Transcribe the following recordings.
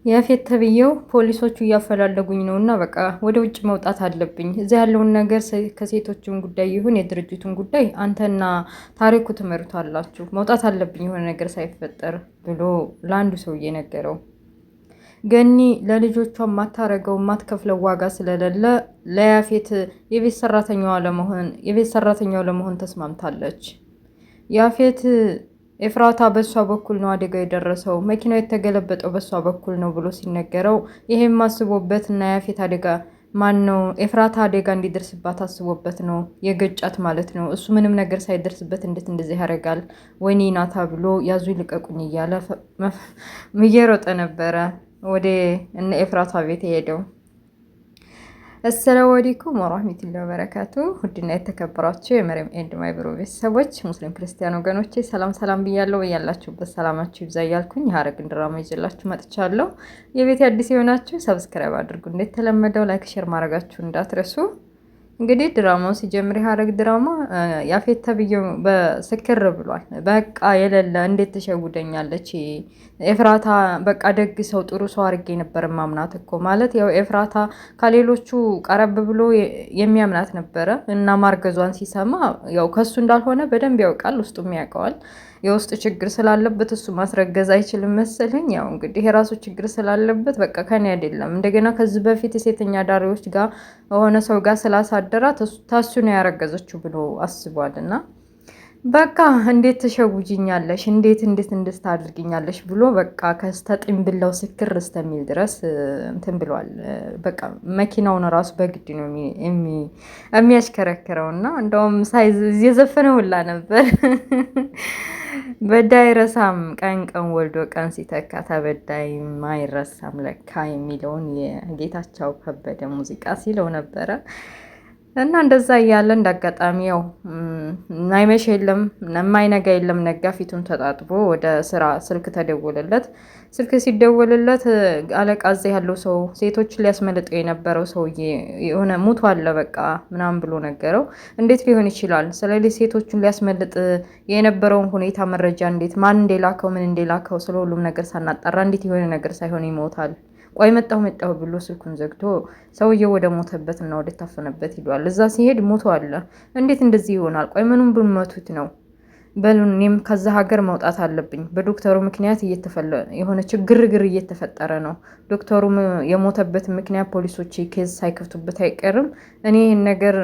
ያፌት ተብዬው ፖሊሶቹ እያፈላለጉኝ ነውና በቃ ወደ ውጭ መውጣት አለብኝ። እዚያ ያለውን ነገር ከሴቶችን ጉዳይ ይሁን የድርጅቱን ጉዳይ አንተና ታሪኩ ትመሩታላችሁ። መውጣት አለብኝ የሆነ ነገር ሳይፈጠር ብሎ ለአንዱ ሰውዬ ነገረው። ገኒ ለልጆቿ የማታረገው የማትከፍለው ዋጋ ስለሌለ ለያፌት የቤት ሰራተኛው ለመሆን ተስማምታለች። ያፌት ኤፍራታ በሷ በኩል ነው አደጋ የደረሰው፣ መኪናው የተገለበጠው በሷ በኩል ነው ብሎ ሲነገረው ይሄም አስቦበት እና ያፌት አደጋ ነው ኤፍራታ አደጋ እንዲደርስባት አስቦበት ነው የገጫት ማለት ነው። እሱ ምንም ነገር ሳይደርስበት እንዴት እንደዚህ ያደርጋል? ወይኔ ናታ ብሎ ያዙ ልቀቁኝ እያለ እየሮጠ ነበረ ወደ እነ ኤፍራታ ቤት የሄደው። አሰላሙ አለይኩም ወራህመቱላሂ ወበረካቱ። ውድና የተከበራችሁ የመሪም ኤንድ ማይ ብሮ ቤተሰቦች ሙስሊም ክርስቲያን ወገኖቼ ሰላም ሰላም ብያለሁ። ያላችሁበት ሰላማችሁ ይብዛ እያልኩኝ ሐረግን ድራማ ይዤላችሁ መጥቻለሁ። የቤት አዲስ የሆናችሁ ሰብስክራይብ አድርጉ። እንደተለመደው ላይክ ሼር ማድረጋችሁ እንዳትረሱ። እንግዲህ ድራማው ሲጀምር ሐረግ ድራማ ያፌት ተብዬው በስክር ብሏል። በቃ የሌለ እንዴት ትሸውደኛለች ኤፍራታ፣ በቃ ደግ ሰው ጥሩ ሰው አድርጌ ነበር ማምናት እኮ ማለት ያው ኤፍራታ ከሌሎቹ ቀረብ ብሎ የሚያምናት ነበረ እና ማርገዟን ሲሰማ ያው ከሱ እንዳልሆነ በደንብ ያውቃል፣ ውስጡም ያውቀዋል። የውስጥ ችግር ስላለበት እሱ ማስረገዝ አይችልም መሰለኝ። ያው እንግዲህ የራሱ ችግር ስላለበት በቃ ከኔ አይደለም እንደገና ከዚህ በፊት የሴተኛ ዳሪዎች ጋር የሆነ ሰው ጋር ስላሳደራት ታሱ ነው ያረገዘችው ብሎ አስቧል። እና በቃ እንዴት ትሸውጂኛለሽ፣ እንዴት ታድርጊኛለሽ ብሎ በቃ ከስተጥንብላው ስክር እስተሚል ድረስ እንትን ብሏል። በቃ መኪናውን ራሱ በግድ ነው የሚያሽከረክረው እና እንደውም ሳይዝ የዘፈነ ሁላ ነበር በዳይ ረሳም ቀን ቀን ወልዶ ቀን ሲተካ ተበዳይ ማይረሳም ለካ የሚለውን የጌታቸው ከበደ ሙዚቃ ሲለው ነበረ። እና እንደዛ እያለ እንዳጋጣሚ ያው ናይመሽ የለም የማይነጋ የለም ነጋ። ፊቱን ተጣጥቦ ወደ ስራ ስልክ ተደወለለት። ስልክ ሲደወልለት አለቃ እዚህ ያለው ሰው ሴቶችን ሊያስመልጠው የነበረው ሰውዬ የሆነ ሙቱ አለ በቃ ምናምን ብሎ ነገረው። እንዴት ሊሆን ይችላል? ስለዚህ ሴቶቹን ሊያስመልጥ የነበረውን ሁኔታ መረጃ እንዴት ማን እንደላከው ምን እንደላከው ስለ ሁሉም ነገር ሳናጣራ እንዴት የሆነ ነገር ሳይሆን ይሞታል? ቆይ መጣሁ ብሎ ስልኩን ዘግቶ ሰውየው ወደ ሞተበት እና ወደ ታፈነበት ሄዷል። እዛ ሲሄድ ሞቶ አለ። እንዴት እንደዚህ ይሆናል? ቆይ ምኑን ብመቱት ነው? በሉን እኔም ከዛ ሀገር መውጣት አለብኝ። በዶክተሩ ምክንያት የሆነ ግርግር እየተፈጠረ ነው። ዶክተሩ የሞተበት ምክንያት ፖሊሶች ኬዝ ሳይከፍቱበት አይቀርም። እኔ ይህን ነገር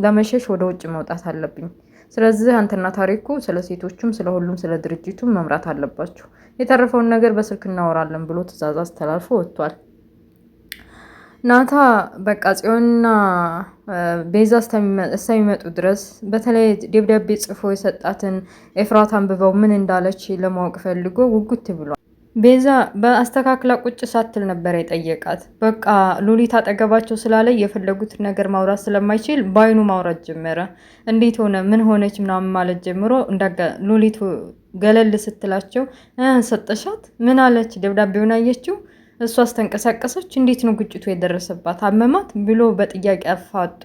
ለመሸሽ ወደ ውጭ መውጣት አለብኝ። ስለዚህ አንተና ታሪኩ ስለ ሴቶቹም ስለ ሁሉም ስለ ድርጅቱም መምራት አለባችሁ። የተረፈውን ነገር በስልክ እናወራለን ብሎ ትዕዛዝ አስተላልፎ ወጥቷል። ናታ በቃ ጽዮንና ቤዛ እስከሚመጡ ድረስ በተለይ ደብዳቤ ጽፎ የሰጣትን ኤፍራታ አንብበው ምን እንዳለች ለማወቅ ፈልጎ ውጉት ብሏል። ቤዛ በአስተካክላ ቁጭ ሳትል ነበር የጠየቃት። በቃ ሉሊት አጠገባቸው ስላለ የፈለጉት ነገር ማውራት ስለማይችል በአይኑ ማውራት ጀመረ። እንዴት ሆነ ምን ሆነች ምናምን ማለት ጀምሮ ሉሊት ገለል ስትላቸው ሰጠሻት? ምን አለች? ደብዳቤውን አየችው? እሷ አስተንቀሳቀሰች? እንዴት ነው ግጭቱ የደረሰባት? አመማት ብሎ በጥያቄ አፋጦ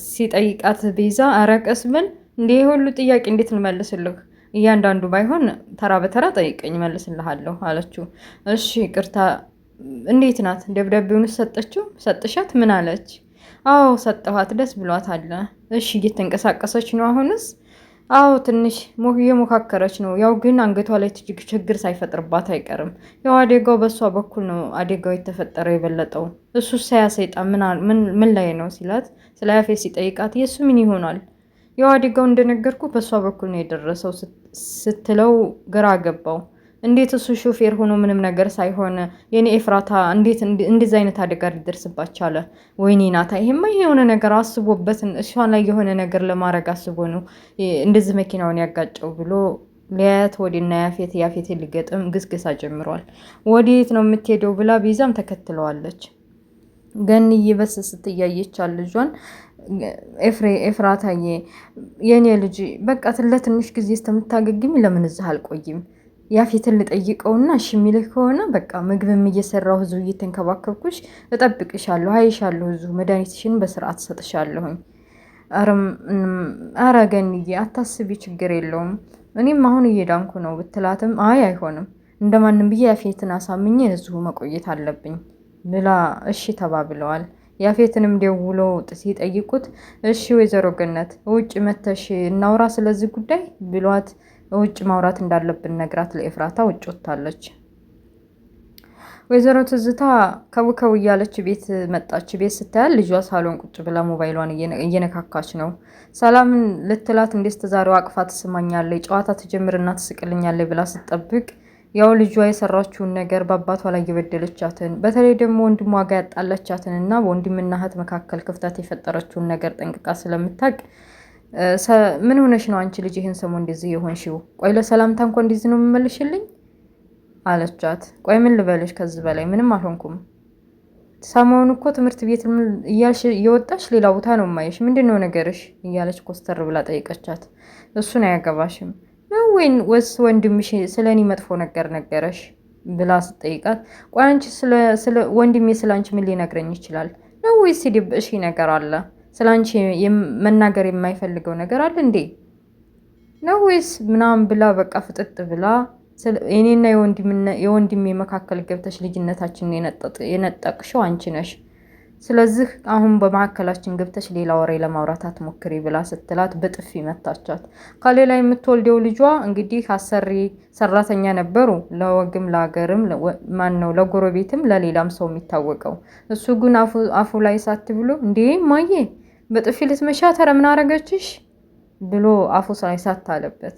ሲጠይቃት ቤዛ አረቀስ ብል እንዲህ ሁሉ ጥያቄ እንዴት ልመልስልህ? እያንዳንዱ ባይሆን ተራ በተራ ጠይቀኝ መልስልሃለሁ አለችው። እሺ ቅርታ፣ እንዴት ናት? ደብዳቤውን ሰጠሻት? ምን አለች? አዎ ሰጠኋት፣ ደስ ብሏት አለ። እሺ እየተንቀሳቀሰች ነው አሁንስ? አዎ ትንሽ እየሞካከረች ነው። ያው ግን አንገቷ ላይ ችግር ሳይፈጥርባት አይቀርም። ያው አደጋው በእሷ በኩል ነው አደጋው የተፈጠረው የበለጠው። እሱ ሳያ ሰይጣን ምን ላይ ነው ሲላት፣ ስለ ያፌት ሲጠይቃት የእሱ ምን ይሆናል? ያው አደጋው እንደነገርኩ በእሷ በኩል ነው የደረሰው ስትለው ግራ ገባው። እንዴት እሱ ሾፌር ሆኖ ምንም ነገር ሳይሆን የኔ ኤፍራታ እንዴት እንደዚህ አይነት አደጋ ሊደርስባት ቻለ? ወይኔ ናታ፣ ይሄማ የሆነ ነገር አስቦበት እሷን ላይ የሆነ ነገር ለማድረግ አስቦ ነው እንደዚህ መኪናውን ያጋጨው ብሎ ሊያያት ወዲና ያፌት ሊገጥም ግስግሳ ጀምሯል። ወዴት ነው የምትሄደው ብላ ቤዛም ተከትለዋለች። ገንዬ በስስት እያየቻል ልጇን ኤፍራታዬ የኔ ልጅ በቃ ለትንሽ ጊዜ እስከምታገግሚ ለምን እዚህ አልቆይም? ያፌትን ልጠይቀውና እሺ የሚልህ ከሆነ በቃ ምግብም እየሰራሁ እዚሁ እየተንከባከብኩሽ እጠብቅሻለሁ፣ አይሻለሁ፣ እዚሁ መድኃኒትሽን በስርዓት ሰጥሻለሁኝ። ኧረ ገንዬ አታስቢ፣ ችግር የለውም እኔም አሁን እየዳንኩ ነው ብትላትም አይ አይሆንም እንደማንም ብዬ ያፌትን አሳምኜ እዚሁ መቆየት አለብኝ ብላ እሺ ተባብለዋል። ያፌትንም ደውሎ ሲጠይቁት እሺ ወይዘሮ ገነት ውጭ መተሽ እናውራ ስለዚህ ጉዳይ ብሏት ውጭ ማውራት እንዳለብን ነግራት ለኤፍራታ ውጭ ወጥታለች። ወይዘሮ ትዝታ ከውከው እያለች ቤት መጣች። ቤት ስታያል ልጇ ሳሎን ቁጭ ብላ ሞባይሏን እየነካካች ነው። ሰላምን ልትላት እንዴት ዛሬው አቅፋ ትስማኛለች፣ ጨዋታ ትጀምርና ትስቅልኛለች ብላ ስትጠብቅ ያው ልጇ የሰራችውን ነገር በአባቷ ላይ የበደለቻትን በተለይ ደግሞ ወንድሟ ጋር ያጣላቻትን እና በወንድምና እህት መካከል ክፍተት የፈጠረችውን ነገር ጠንቅቃ ስለምታውቅ ምን ሆነሽ ነው አንቺ ልጅ ይህን ሰሞን እንደዚህ የሆንሽው? ቆይ ለሰላምታ እንኳ እንደዚህ ነው የምመልሽልኝ አለቻት። ቆይ ምን ልበልሽ? ከዚህ በላይ ምንም አልሆንኩም። ሰሞኑ እኮ ትምህርት ቤት እያልሽ እየወጣሽ ሌላ ቦታ ነው የማየሽ። ምንድን ነው ነገርሽ? እያለች ኮስተር ብላ ጠይቀቻት። እሱን አያገባሽም ነው ወይስ ወንድምሽ ስለ እኔ መጥፎ ነገር ነገረሽ ብላ ስትጠይቃት፣ ቆይ አንቺ ስለ ወንድሜ ስለ አንቺ ምን ሊነግረኝ ይችላል? ነው ወይስ የደበቅሽ ነገር አለ? ስለ አንቺ መናገር የማይፈልገው ነገር አለ እንዴ? ነው ወይስ ምናምን ብላ በቃ ፍጥጥ ብላ እኔና የወንድሜ መካከል ገብተሽ ልጅነታችንን የነጠቅሽው አንቺ ነሽ። ስለዚህ አሁን በመካከላችን ገብተሽ ሌላ ወሬ ለማውራት አትሞክሪ ብላ ስትላት በጥፊ መታቻት። ከሌላ የምትወልደው ልጇ እንግዲህ አሰሪ ሰራተኛ ነበሩ። ለወግም ለሀገርም ማነው ለጎረቤትም ለሌላም ሰው የሚታወቀው። እሱ ግን አፉ ላይ ሳት ብሎ እንዴ ማዬ በጥፊ ልትመሻት ኧረ ምን አረገችሽ ብሎ አፉ ላይ ሳት አለበት።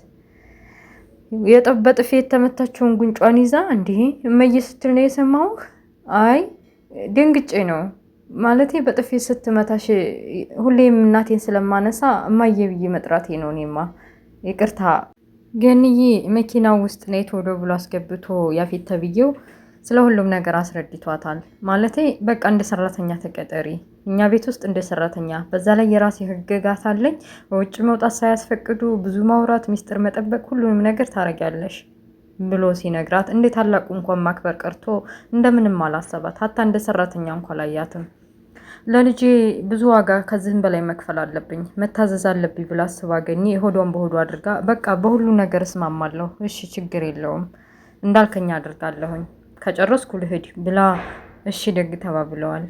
በጥፊ የተመታቸውን ጉንጯን ይዛ እንዲህ እመዬ ስትል ነው የሰማሁህ። አይ ደንግጬ ነው ማለቴ በጥፊ ስትመታሽ ሁሌም እናቴን ስለማነሳ እማዬ ብዬ መጥራቴ ነው። እኔማ ይቅርታ። ገንዬ መኪናው ውስጥ ነይ ቶሎ ብሎ አስገብቶ ያፌት ተብዬው ስለ ሁሉም ነገር አስረድቷታል። ማለቴ በቃ እንደ ሰራተኛ ተቀጠሪ፣ እኛ ቤት ውስጥ እንደ ሰራተኛ፣ በዛ ላይ የራሴ ህግጋት አለኝ። በውጭ መውጣት ሳያስፈቅዱ ብዙ ማውራት፣ ሚስጥር መጠበቅ፣ ሁሉንም ነገር ታረጊያለሽ ብሎ ሲነግራት እንደ ታላቁ እንኳን ማክበር ቀርቶ እንደምንም አላሰባት። ሀታ እንደ ሰራተኛ እንኳን ላያትም። ለልጄ ብዙ ዋጋ ከዚህም በላይ መክፈል አለብኝ፣ መታዘዝ አለብኝ ብላ አስባ ገኒ ሆዷን በሆዷ አድርጋ በቃ በሁሉ ነገር እስማማለሁ፣ እሺ ችግር የለውም እንዳልከኛ አድርጋለሁኝ፣ ከጨረስኩ ልሂድ ብላ እሺ ደግ ተባብለዋል።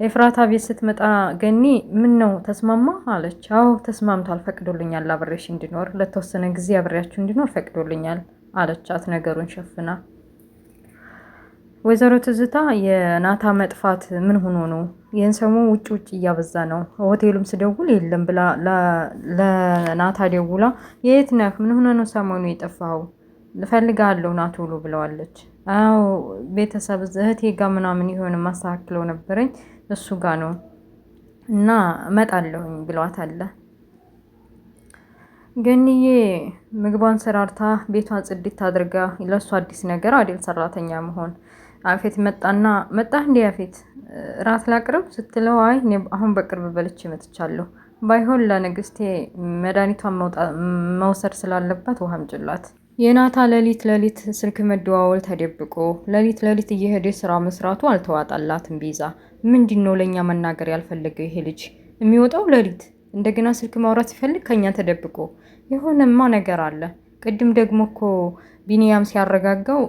ኤፍራታ ቤት ስትመጣ ገኒ ምን ነው ተስማማ አለች። አዎ ተስማምቷል፣ ፈቅዶልኛል፣ አብሬሽ እንዲኖር ለተወሰነ ጊዜ አብሬያችሁ እንዲኖር ፈቅዶልኛል አለቻት ነገሩን ሸፍና። ወይዘሮ ትዝታ የናታ መጥፋት ምን ሆኖ ነው? ይህን ሰሞን ውጭ እያበዛ ነው። ሆቴሉም ስደውል የለም ብላ ለናታ ደውላ የት ነህ? ምን ሆነ ነው ሰሞኑ የጠፋኸው? ልፈልጋለሁ ና ቶሎ ብለዋለች። አዎ ቤተሰብ እህቴ ጋ ምናምን የሆነ ማስተካክለው ነበረኝ እሱ ጋ ነው እና እመጣለሁኝ ብለዋታል። ገንዬ ምግቧን ሰራርታ ቤቷን ጽድት አድርጋ ለሱ አዲስ ነገር አይደል ሰራተኛ መሆን። አፌት መጣ እንዴ አፌት ራት ላቅርብ ስትለው አይ አሁን በቅርብ በልቼ መጥቻለሁ፣ ባይሆን ለንግስቴ መድኃኒቷን መውሰድ ስላለባት ውሃ አምጪላት። የናታ ሌሊት ስልክ መደዋወል ተደብቆ ሌሊት እየሄደ ስራ መስራቱ አልተዋጣላትም። ቢዛ ምንድነው ለኛ መናገር ያልፈለገው ይሄ ልጅ? የሚወጣው ሌሊት እንደገና ስልክ ማውራት ሲፈልግ ከኛ ተደብቆ የሆነማ ነገር አለ። ቅድም ደግሞ እኮ ቢኒያም ሲያረጋጋው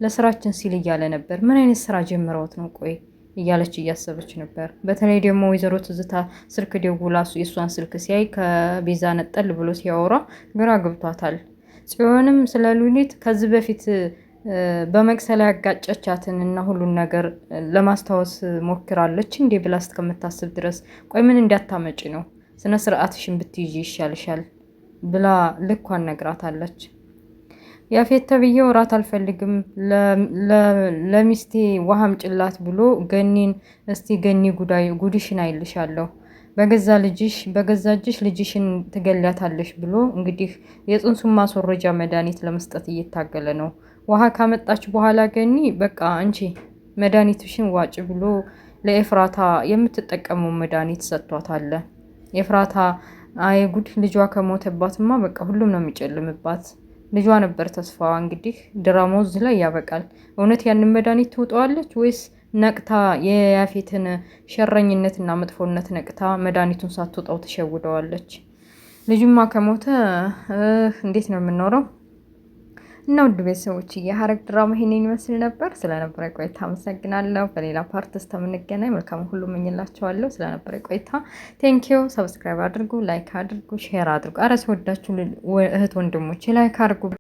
ለስራችን ሲል እያለ ነበር። ምን አይነት ስራ ጀምረውት ነው? ቆይ እያለች እያሰበች ነበር። በተለይ ደግሞ ወይዘሮ ትዝታ ስልክ ደውላ የእሷን ስልክ ሲያይ ከቤዛ ነጠል ብሎ ሲያወራ ግራ ገብቷታል። ጽዮንም ስለ ሉሊት ከዚህ በፊት በመቅሰላ ያጋጨቻትን እና ሁሉን ነገር ለማስታወስ ሞክራለች እንዴ ብላ እስከምታስብ ድረስ ቆይ ምን እንዳታመጪ ነው ስነ ስርዓትሽን ብትይዢ ይሻልሻል ብላ ልኳን ነግራታለች። ያፌት ተብዬው እራት አልፈልግም ለሚስቴ ውሃም ጭላት ብሎ ገኒን እስቲ ገኒ ጉድሽን አይልሻለሁ በገዛ እጅሽ ልጅሽን ትገሊያታለሽ ብሎ እንግዲህ የጽንሱን ማስወረጃ መድኃኒት ለመስጠት እየታገለ ነው። ውሃ ካመጣች በኋላ ገኒ በቃ አንቺ መድኃኒትሽን ዋጭ ብሎ ለኤፍራታ የምትጠቀመው መድኃኒት ሰጥቷታል። ኤፍራታ አይ ጉድ ልጇ ከሞተባትማ በቃ ሁሉም ነው የሚጨልምባት። ልጇ ነበር ተስፋዋ። እንግዲህ ድራማው እዚህ ላይ ያበቃል። እውነት ያንን መድኃኒት ትውጠዋለች ወይስ ነቅታ የያፌትን ሸረኝነትና መጥፎነት ነቅታ መድኃኒቱን ሳትውጣው ትሸውደዋለች? ልጅማ ከሞተ እንዴት ነው የምንኖረው? እና ውድ ቤተሰቦች የሐረግ ድራማ ይሄንን ይመስል ነበር። ስለነበረ ቆይታ አመሰግናለሁ። በሌላ ፓርት እስከምንገናኝ መልካም ሁሉ እመኝላችኋለሁ። ስለነበረ ቆይታ ቴንኪዩ። ሰብስክራይብ አድርጉ፣ ላይክ አድርጉ፣ ሼር አድርጉ። አረ ሲወዳችሁ እህት ወንድሞቼ ላይክ አድርጉ።